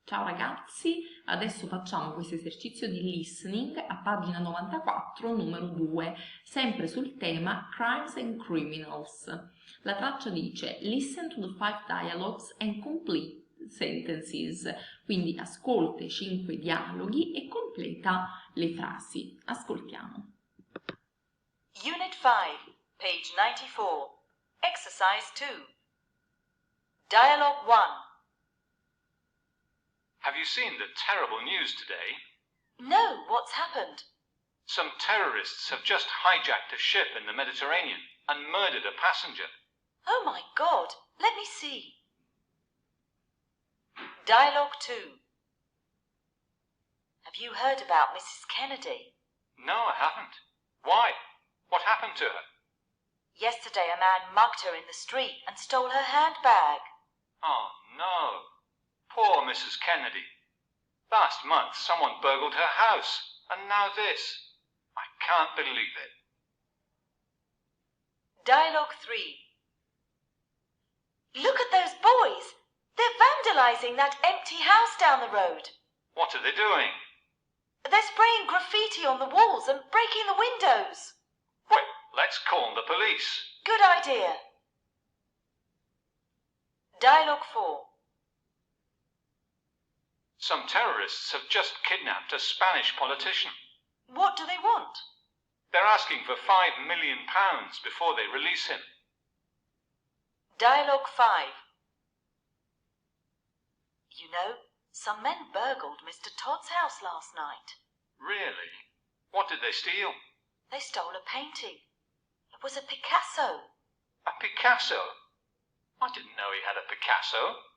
Ciao ragazzi, adesso facciamo questo esercizio di listening a pagina 94, numero 2, sempre sul tema Crimes and Criminals. La traccia dice Listen to the 5 dialogues and complete sentences, quindi ascolta i 5 dialoghi e completa le frasi. Ascoltiamo. Unit 5, page 94, Exercise 2. Dialogue 1. Have you seen the terrible news today? No, what's happened? Some terrorists have just hijacked a ship in the Mediterranean and murdered a passenger. Oh my God, let me see. Dialogue 2. Have you heard about Mrs. Kennedy? No, I haven't. Why? What happened to her? Yesterday a man mugged her in the street and stole her handbag. Oh, no. Poor Mrs. Kennedy. Last month someone burgled her house, and now this. I can't believe it. Dialogue 3. Look at those boys. They're vandalizing that empty house down the road. What are they doing? They're spraying graffiti on the walls and breaking the windows. Well, let's call the police. Good idea. Dialogue 4. Some terrorists have just kidnapped a Spanish politician. What do they want? They're asking for £5 million before they release him. Dialogue 5. You know, some men burgled Mr. Todd's house last night. Really? What did they steal? They stole a painting. It was a Picasso. A Picasso? I didn't know he had a Picasso.